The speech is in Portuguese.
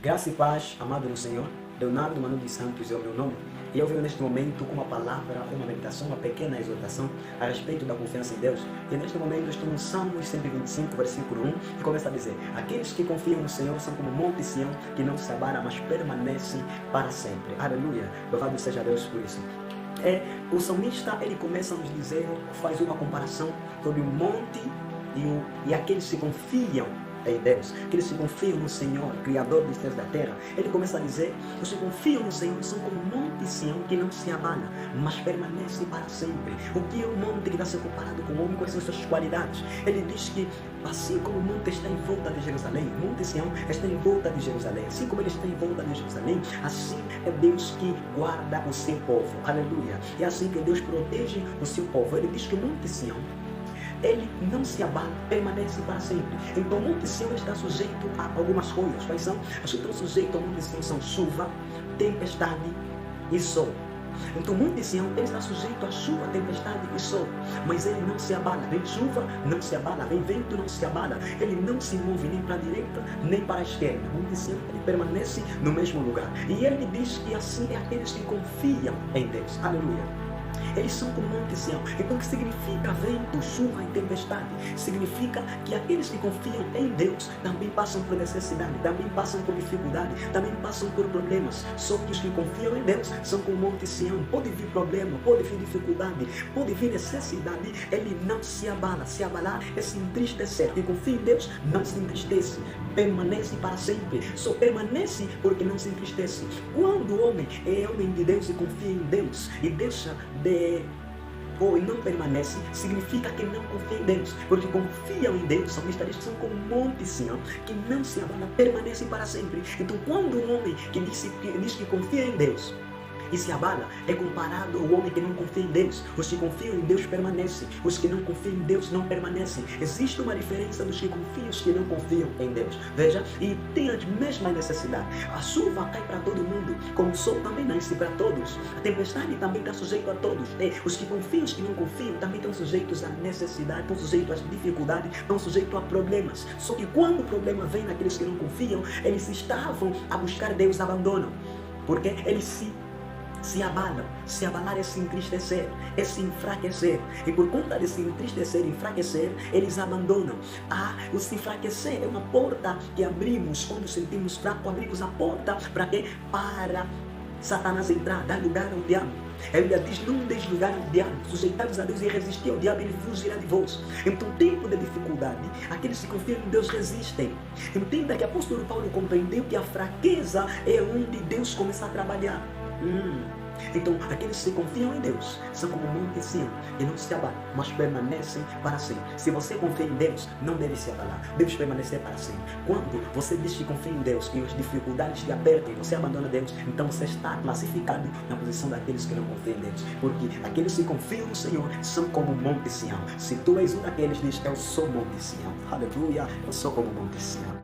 Graça e paz, amado no Senhor. Leonardo Manu dos Santos é o meu nome. E eu venho neste momento com uma palavra, uma meditação, uma pequena exortação a respeito da confiança em Deus. E neste momento eu estou no Salmos 125, versículo 1, que começa a dizer: aqueles que confiam no Senhor são como Monte Sião, que não se abala, mas permanecem para sempre. Aleluia. Louvado seja Deus por isso. O salmista, ele começa a nos dizer, faz uma comparação sobre o monte e aqueles que confiam em Deus, aqueles que confiam no Senhor, Criador dos céus e da terra. Ele começa a dizer: os que confiam no Senhor são como um monte Sião que não se abala, mas permanece para sempre. O que é o monte que está sendo comparado com o homem? Quais são suas qualidades? Ele diz que assim como o monte está em volta de Jerusalém, o monte Sião está em volta de Jerusalém, assim como ele está em volta de Jerusalém, assim é Deus que guarda o seu povo. Aleluia. É assim que Deus protege o seu povo. Ele diz que o monte Sião, ele não se abala, permanece para sempre. Então o Monte Sião está sujeito a algumas coisas. Quais são? As que estão sujeitas ao Monte Sião são chuva, tempestade e sol. Então o Monte Sião, ele está sujeito a chuva, tempestade e sol, mas ele não se abala. Vem chuva, não se abala. Vem vento, não se abala. Ele não se move nem para a direita, nem para a esquerda. O Monte Sião, ele permanece no mesmo lugar. E ele diz que assim é aqueles que confiam em Deus. Aleluia. Eles são como Monte Sião. Então o que significa vento, chuva e tempestade? Significa que aqueles que confiam em Deus também passam por necessidade, também passam por dificuldade, também passam por problemas. Só que os que confiam em Deus são como Monte Sião. Pode vir problema, pode vir dificuldade, pode vir necessidade. Ele não se abala. Se abalar é se entristecer. Quem confia em Deus não se entristece. Permanece para sempre. Só permanece porque não se entristece. Quando o homem é homem de Deus e confia em Deus e deixa ou não permanece, significa que não confia em Deus, porque confiam em Deus, são são como Monte Sião, que não se abala, permanecem para sempre. Então quando um homem que diz que confia em Deus e se abala, é comparado ao homem que não confia em Deus. Os que confiam em Deus permanecem, os que não confiam em Deus não permanecem. Existe uma diferença dos que confiam e os que não confiam em Deus. Veja, e tem as mesmas necessidades. A chuva cai para todo mundo, como o sol também nasce para todos. A tempestade também está sujeita a todos. Os que confiam e os que não confiam também estão sujeitos à necessidade, estão sujeitos às dificuldades, estão sujeitos a problemas. Só que quando o problema vem naqueles que não confiam, eles estavam a buscar Deus, abandonam, porque eles se abalam. Se abalar é se entristecer, é se enfraquecer. E por conta de se entristecer e enfraquecer, eles abandonam. O se enfraquecer é uma porta que abrimos quando sentimos fraco. Abrimos a porta para quê? Para Satanás entrar, dar lugar ao diabo. A Bíblia diz: não deis lugar ao diabo, sujeitados a Deus e resistir ao diabo, ele fugirá de vós. Então, tempo de dificuldade, aqueles que confiam em Deus resistem. Entenda que o apóstolo Paulo compreendeu que a fraqueza é onde Deus começa a trabalhar. Então, aqueles que confiam em Deus são como Monte Sião, e não se abalam, mas permanecem para sempre. Se você confia em Deus, não deve se abalar, deve permanecer para sempre. Quando você diz que confia em Deus e as dificuldades te apertam e você abandona Deus, então você está classificado na posição daqueles que não confiam em Deus. Porque aqueles que confiam no Senhor são como Monte Sião. Se tu és um daqueles, diz: eu sou Monte Sião. Aleluia, eu sou como Monte Sião.